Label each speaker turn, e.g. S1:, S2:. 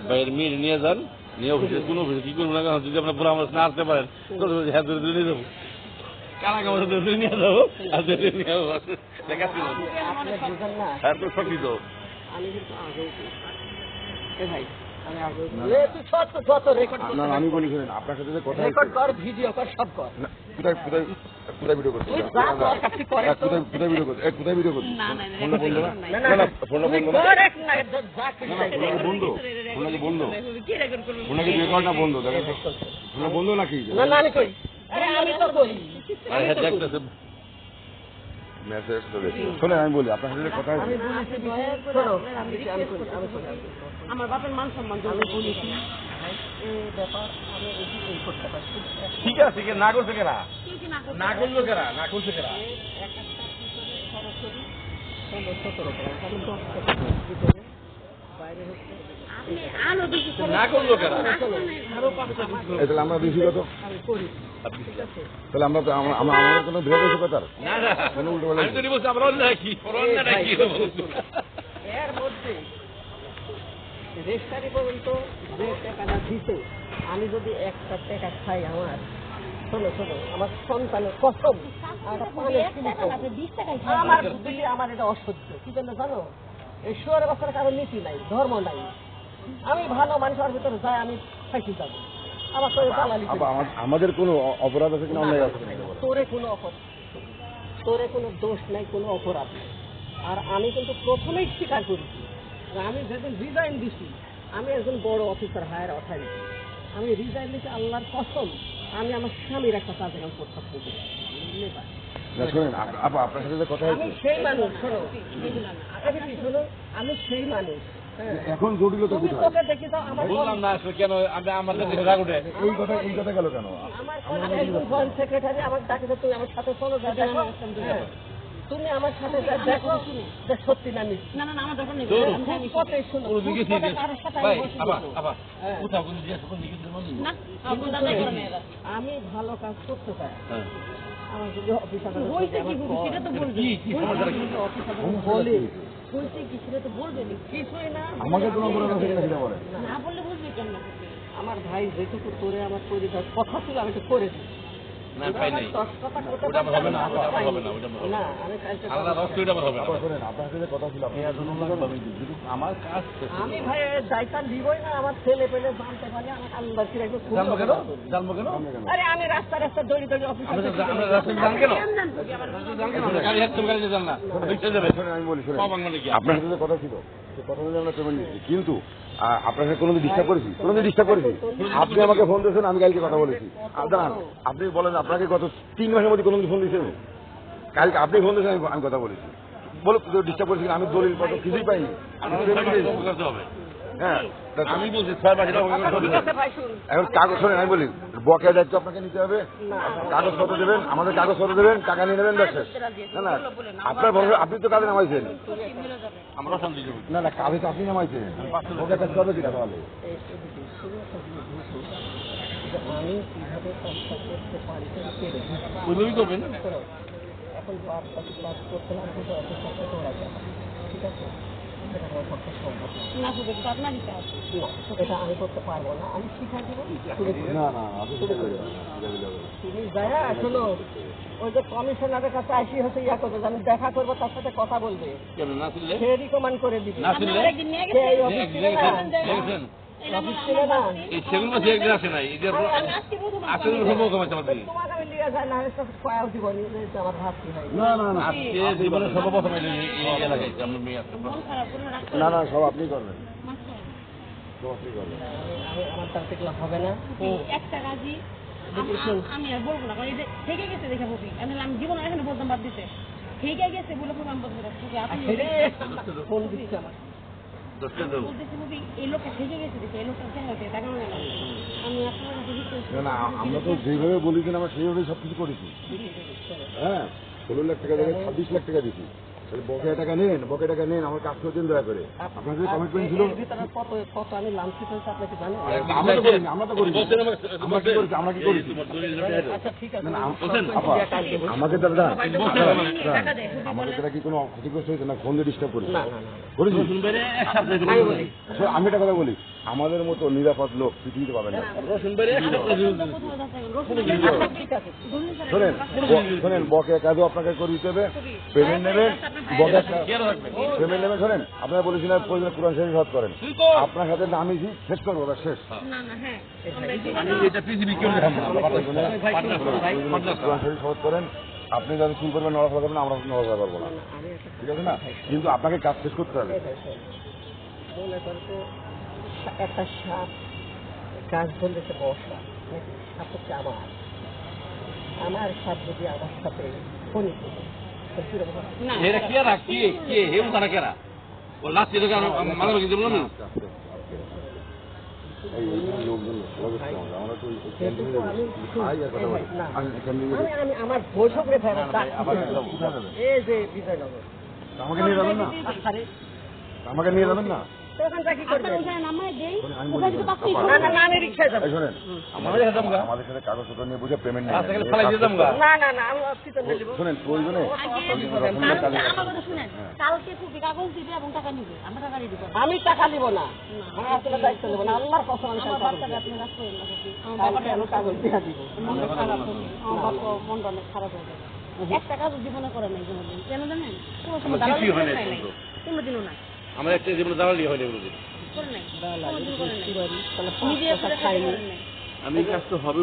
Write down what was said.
S1: বাইরের মেয়ে নিয়ে যান, নিয়ে অফিসে কোন অফিসে কি করবো না, যদি আপনার পরামর্শ না আসতে পারেন হ্যাঁ ধরে নিয়ে যাবো, কারা কামার ধরে নিয়ে যাবো আর ধরে নিয়ে যাবো। হ্যাঁ তো সবই তো
S2: আমি কিন্তু ভাই
S3: আমি বলি শুনেন, আপনার সাথে যে কথা
S2: রেকর্ড কর, ভিডিও কর, সব কর।
S3: কোথায় কোথায় কোথায় ভিডিও করছি, কোথায় ভিডিও করছি, কোথায় ভিডিও করছি, ফোনটা বন্ধ না, ফোনটা বন্ধ না, বন্ধু, ফোনটা বন্ধ, ফোনটা কি রেকর্ড না বন্ধ, দেখেন ফোনটা বন্ধ নাকি?
S2: না না আমি কই, আরে আমি তো কই
S3: মেসেজ চলে। শোনেন আমি বলি, আপনার সাথে কথা
S2: আমি বলেছি শোনো, আমার বাপের মান সম্মান আমি বলেছি এই ব্যাপার আমি এই করতে পারছি।
S1: ঠিক আছে, না করছে কেনা, না করলো কেনা, না করছে কেনা
S2: সরাসরি 16-17 বাইরে হচ্ছে
S1: না করলো কেনা,
S3: তাহলে আমরা বেশি কত, তাহলে আমরা আমাদের কোনো বিরোধ হয়েছে কথার
S1: না না,
S3: কোনো উল্টো
S1: আমি তো বলছি আমরা অন্যায় কি, অন্যায় কি
S2: এর মধ্যে রেজিস্ট্রারি পর্যন্ত যে টাকাটা দিতে আমি যদি একটা টাকা খাই, আমার শোনো শোনো, আমার সন্তানের কসম, আমার দিলে আমার এটা অসহ্য। কি জন্য জানো? এই শুয়ারের বাচ্চার কারো নীতি নাই, ধর্ম নাই। আমি ভালো মানুষের ভিতরে যাই, আমি ফাঁসি যাবো। আমার তো
S3: আমাদের কোনো অপরাধ আছে কিনা, অন্যায় আছে কিনা?
S2: তোরে কোনো অপরাধ, তোরে কোনো দোষ নাই, কোনো অপরাধ নেই। আর আমি কিন্তু প্রথমেই স্বীকার করেছি, আমি যেদিন রিজাইন দিছি, আমি একজন বড় অফিসার হায়ার অথরিটি, আমি রিজাইন দিচ্ছি আল্লাহর কসম, আমি আমার স্বামীর একটা কাজে কাম করতে পারবো।
S3: শোনেন আপনার সাথে যে কথা
S2: আমি সেই মানুষ, শোনো শোনো, আমি সেই মানুষ।
S3: এখন জটিলতা কোথায়
S2: দেখি তো আমার
S1: বললাম না আসলে কেন আমার কাছে রাগ উঠে,
S3: এই কথা গেল কেন?
S2: আমার সেক্রেটারি আমার ডাকে, তুই আমার সাথে চলো, তুমি আমার সাথে দেখো যে সত্যি না মিথ্যা। না না আমার দরকার নেই, কথাই শোনো, আমি ভালো কাজ করতে চাই। আমার যদি অফিসার কিছুই না,
S3: আমাকে কোনো অপরাধ আছে কিনা সেটা বলেন।
S2: না বললে বুঝবি কেন? আমার ভাই যেটুকু তোরে আমার তৈরি কথা ছিল আমি তো করে দিই।
S1: না পাই নাই, ওটা হবে না, ওটা হবে না, ওটা হবে না, আল্লাহ রক্ত এটা হবে না।
S3: শোনেন আপনার সাথে কথা ছিল, আপনি
S1: আমার কাজ
S2: আমি ভাই দায়িত্ব দিবই না, আমার ছেলে পেলে জানতে পারে আমার আল্লাহ কি রাখবে।
S1: জানবো কেন, জানবো কেন?
S2: আরে আমি রাস্তা রাস্তা দৌড়ি দৌড়ি অফিসে
S1: আমরা রাস্তা জান কেন, গাড়ি হাত তুমি গাড়িতে যান না, দেখতে যাবে।
S3: আমি বলি শোনেন, আপনার সাথে কথা ছিল, সে কথা বলে আমরা পেমেন্ট দিচ্ছি, কিন্তু আপনার সাথে কোনোদিন ডিস্টার্ব করেছি? কোনোদিন ডিস্টার্ব করেছি? আপনি আমাকে ফোন দিয়েছেন, আমি কালকে কথা বলেছি। দাঁড়ান, আপনি বলেন আপনাকে গত 3 মাসের মধ্যে কোনোদিন ফোন দিয়েছেন? কালকে আপনি ফোন দিয়েছেন, আমি কথা বলেছি। বলো ডিস্টার্ব করেছি, আমি দলিল পত্র কিছুই পাইনি। হ্যাঁ
S1: আমি বলছি 6 মাস
S2: এখন
S3: কাগজ শোনেন, আমি বলি বকেয়া দায়িত্ব আপনাকে নিতে হবে, কাগজপত্র দেবেন, আমাদের কাগজপত্র দেবেন, টাকা নিয়ে নেবেন, ব্যবসা। না না আপনার ভরসা, আপনি তো কাজে নামাইছেন,
S1: আমরা শান্তি দেবো
S3: না না কাজে তো আপনি নামাইছেন, বকেয়া কাজ করবে কিনা তাহলে?
S2: আমি কিভাবে কাজটা করতে পারি
S1: ওইভাবেই করবেন।
S2: এখন কাজ করতে না কিন্তু অফিসার থেকে ওরা যাবে, ঠিক আছে? এটা আমি করতে পারবো না, আমি শিখা দেবো। তুমি যায়া শোনো, ওই যে কমিশনারের কাছে আসি হচ্ছে ইয়া করবে, আমি দেখা করবো, তার সাথে কথা বলবে, সে রিকমেন্ড করে দিবে।
S1: সেগুলো একদিন আসে নাই, আসলে
S2: তোমাকে আমি লিয়ে যায় না, কয়াও দিব আমার ভাব কি হয়।
S1: আজকে জীবনে সর্বপ্রথম এলাকায় আমরা মেয়ে আসতে
S3: না না সব আপনি করবেন,
S2: আমার তার থেকে হবে না।
S4: একটা কাজই আমি আর বলবো না, কারণ এই যে থেকে গেছে দেখে বলবি, আমি জীবনে এখানে বলতাম বাদ দিতে, থেকে গেছে বলে আমি বলবো আপনি
S2: ফোন দিচ্ছে আমার
S4: এই লোকটা থেকে গেছে দেখে, এই লোকটা দেখা হয়েছে টাকা আমি আপনার কাছে
S3: না আমরা তো যেভাবে বলি কিনা আমরা সেইভাবেই সবকিছু করেছি। হ্যাঁ 16 লাখ টাকা জায়গায় 26 লাখ টাকা দিচ্ছি, বকেয়া টাকা নেন, বকেয়া টাকা নেন, আমার কাজ করছেন দয়া করে। আপনার যে কমিটমেন্ট ছিল
S2: কত আমি লাঞ্ছিত হয়েছে আপনাকে জানেন?
S3: আমরা তো করিনি, আমরা কি করেছি?
S2: আচ্ছা ঠিক আছে,
S3: আমাকে দাদা আমাকে তারা কি কোনো ক্ষতিগ্রস্ত হয়েছে না? ফোন দিয়ে ডিস্টার্ব করেছি? আমি একটা কথা বলি, আমাদের মতো নিরাপদ লোক পৃথিবীতে পাবেন না।
S1: রসুন বাইরে এক সপ্তাহ
S2: ঠিক আছে
S3: শোনেন বকেয়া কাজও আপনাকে করে দিতে হবে, পেমেন্ট নেবেন, বকেয়া পেমেন্ট নেবেন। শোনেন আপনারা বলেছিলেন প্রয়োজনে কোরআন শরীফ হজ করেন, আপনার সাথে আমি শেষ করবো, শেষ।
S4: না না হ্যাঁ
S1: আমি এটা পৃথিবী কেউ দেখাবো
S3: কোরআন শরীফ হজ করেন, আপনি যখন শুরু করবেন নড়াচড়া করবেন, আমরা নড়াচড়া করবো না, ঠিক আছে না? কিন্তু আপনাকে কাজ শেষ করতে হবে।
S2: মনে করো তো একটা সাপ গাছ বলতেছে বর্ষা, সাপ হচ্ছে আমার সাপ যদি আমার সাথে ফোন
S4: না
S1: এরা কেরা কে কে হেউ তারা কেরা ও লাস্টে তো মাঝে মাঝে দেবো না
S3: এই লোকজন আমরা তো
S2: আমি আমার বৈঠকে এই যে বিজয়নগর
S3: আমাকে নিয়ে যাবেন না, আমাকে নিয়ে যাবেন না।
S2: ওখানটা কি করবেন?
S4: ওখানে নামাই দেই ওখানে কিন্তু পাচ্ছি
S2: না আমি রিক্সায় যাবো।
S3: শোনেন আমাদের সাথে কাগজপত্র নিয়ে বুঝে পেমেন্ট
S1: আজকে ফালাই দিয়ে যাবো
S2: না আমি অফিসে নিয়ে যাবো।
S3: শোনেন প্রয়োজনে
S4: আমার কথা শুনেন কালকে খুবই কাগজ দিবে এবং টাকা নিবে আমরা টাকা দিয়ে দিব
S2: আমি টাকা নিব না, আমি আসলে দায়িত্ব নেবো না, আল্লাহর কসম আমি
S4: আমার
S2: কাগজ
S4: বাচ্চাকে
S2: দিব।
S4: আপনি রাখবেন না যদি আমার
S2: কালকে
S4: বাবাটা
S2: আমি কাগজ দিয়ে দিব।
S4: মনটা খারাপ হবে আমার বাবা মনটা অনেক খারাপ হবে একটা কাজ জীবনে করে নাই কোনোদিন কেন জানেন কোনো সময় দালালি
S1: কিছুই হয় না
S4: নাই কোনোদিনও নাই
S1: আমার একটা জীবনে দাঁড়ালি হয় না এগুলো
S4: করে নাই
S2: দালালি
S4: কোনোদিন করে নাই
S2: করতে পারি, তাহলে
S4: নিজে
S2: পাঁচ টাকা খাইনি।
S4: করে নাই
S1: আমি এই কাজটা হবে